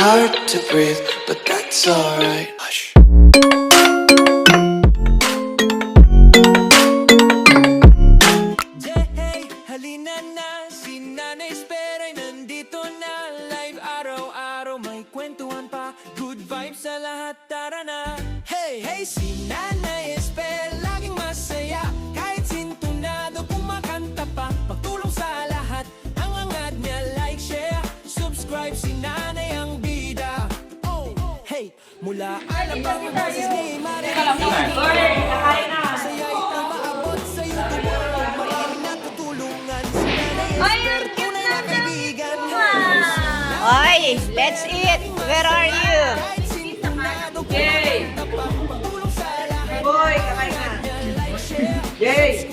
hard to breathe, but that's alright. Hush. Hey, halina na, si Nanay Espera'y nandito na. Live araw-araw, may kwentuhan pa. Good vibes sa lahat, tara na. Hey, hey, si Nanay Esper, laging masaya. Kahit sintunado, kumakanta pa. Pagtulong sa lahat, ang angat niya, like, share, subscribe, si Nanay ang bida. Oh, hey, mula alam ang boses ni Maria. Masaya itong maabot sa YouTube. Maraming natutulungan, si Nanay Esper, tunay na kaibigan. Oy, let's eat. Where are you? Yay! Boy, kakain na. Yay!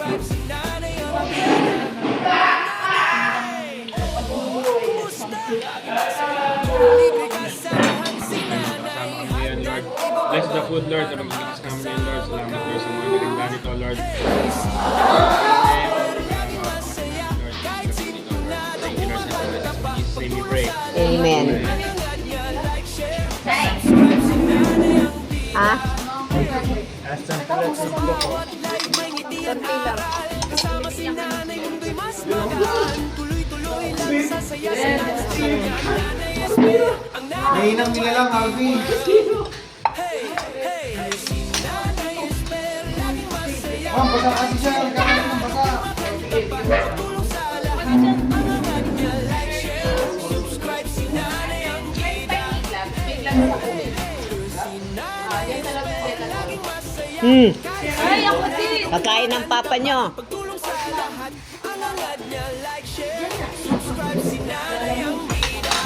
Bless the food, Lord, sa pagkikita sa kami, Lord. Salamat, Lord, sa mga naging ganito, Lord. Thank you, Lord, sa Jesus' name we pray. Amen. Ah? Nahinang nila lang, Alvin. Ma'am, basa kasi siya. Nagkakaroon ng basa. Pagkain ng papa nyo.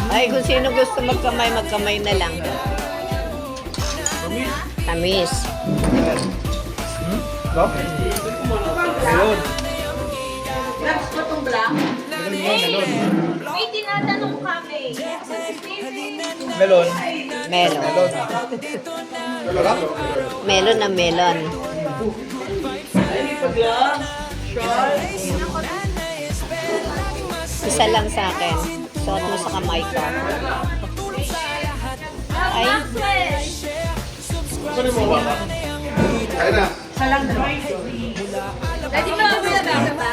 Ay, kung sino gusto magkamay, magkamay na lang. Tamis. Melon. Labs ko itong black. Melon. May tinatanong kami. Melon. Melon. Melon. Melon. Melon na melon. Isa lang sa akin. Suot mo sa kamay ko. Ay, Kunin mo ba? Ayun na. Dati ba ako nabasa ba?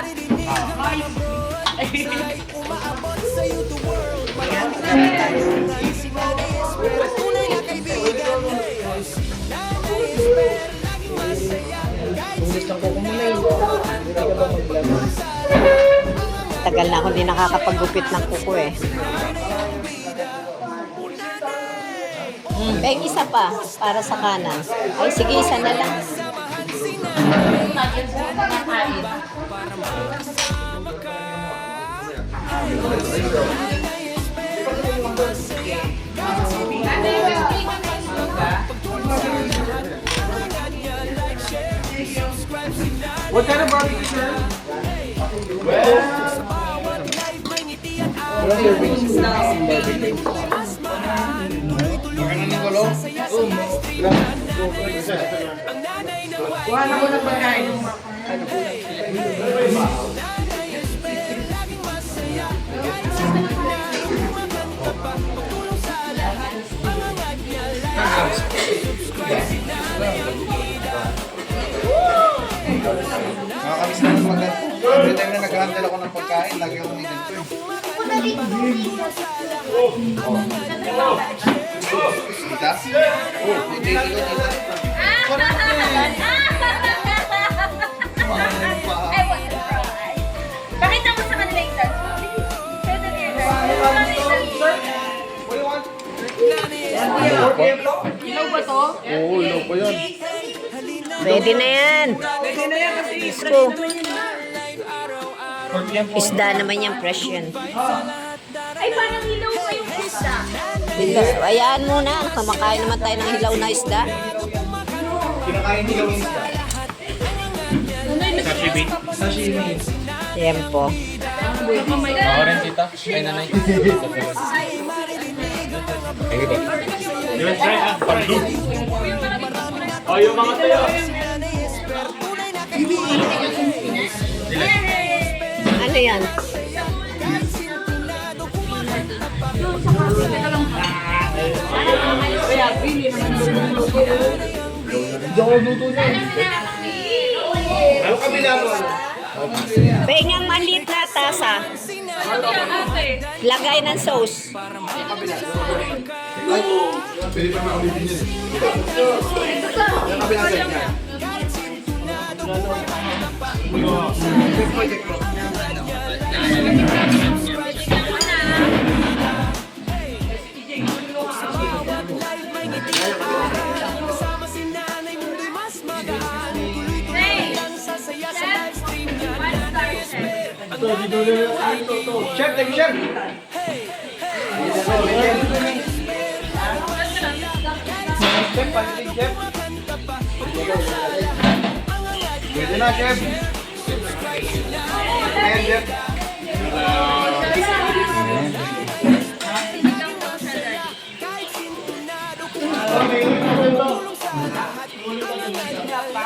tagal na ako hindi nakakapagupit ng kuko eh. Peng isa pa para sa kanan. Ay sige, isa na lang. What kind of barbecue, sir? Makanan ng gulo? Kuha na ko ng pagkain. Nakakamiss na ng maganda. Every time na nag-handle ako ng pagkain, lagi ako may ganito eh. Kita? Oh, hindi ko kita. Pakita mo sa kanila yung dance mo. Show them your dance. Ilaw ba to? Oo, ilaw pa yan. Ready na yan. Pwede na yan kasi Isko. Isda naman yan, fresh yan. ay parang ilaw pa yung isda. Hayaan muna, kumakain naman tayo ng hilaw na isda. Kinakain nila yung isda. Sashimi. Sashimi. Tempo. Ako rin, tita. Ay, nanay. Thank you, Let's try ang pandu. Oh, yung mga tayo. Ano yan? Ano kabila mo? Pengang maliit na tasa. Lagay ng sauce. Pwede pa makabibin yun. Yung kabila side niya. Kasama si nanay mundo'y mas magaan. Tuloy-tuloy lang sasaya sa live stream niya. Nanay Esper, ang nanay ng YT. Chef, thank you, chef. Chef, palitin, chef. Pwede na, chef. Ayan, chef.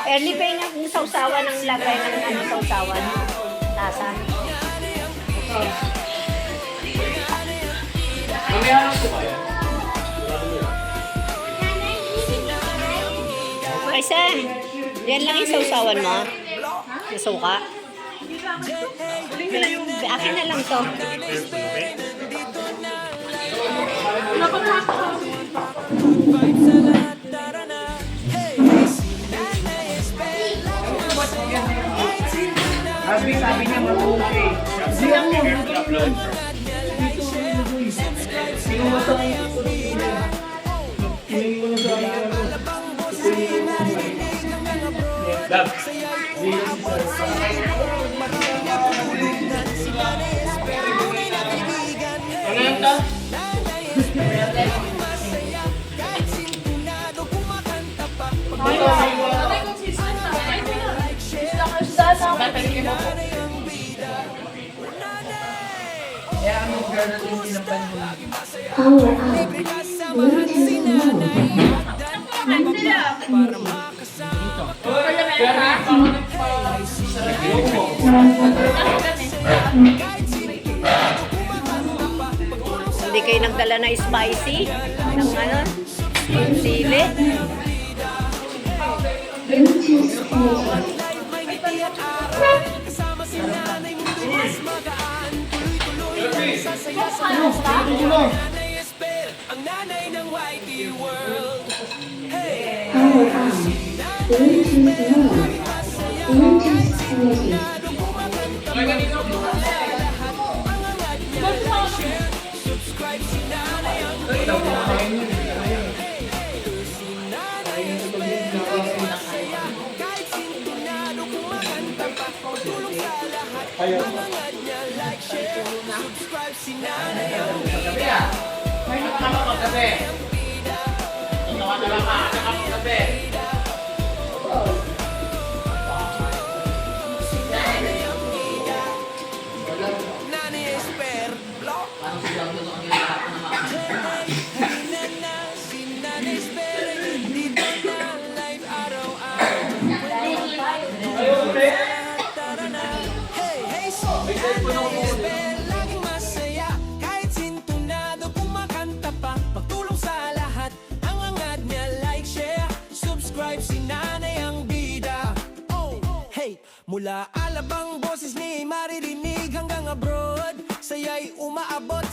Early pengang sausawan ng lagay ng ano sausawan. Tasa. Ay, Sam. Yan lang yung sausawan mo. Sa suka. Akin na lang to. Sabi niya mag-okay. Hindi kayo nagdala na spicy ng ano, sili. Kasama si nanay mundo'y mas magaan. Tuloy-tuloy lang sasaya sa live stream. Nanay Esper, ang nanay ng YT World. Hey! Subscribe si nanay ang kahit sintonado kumakanta pa. Pagtulong sa lahat ang mga niya. Like, share, subscribe si nanay ang Nanay Esper, block. Si Nanay Esper ay nandito na live araw-araw. Tara na. Hey, hey, si Nanay Esper, laging masaya. Kahit sintonado kumakanta pa. Pagtulong sa lahat, ang angat niya. Like, share, subscribe, si Nanay ang bida. Oh, hey, mula Alabang boses ni maririnig hanggang abroad. Saya'y umaabot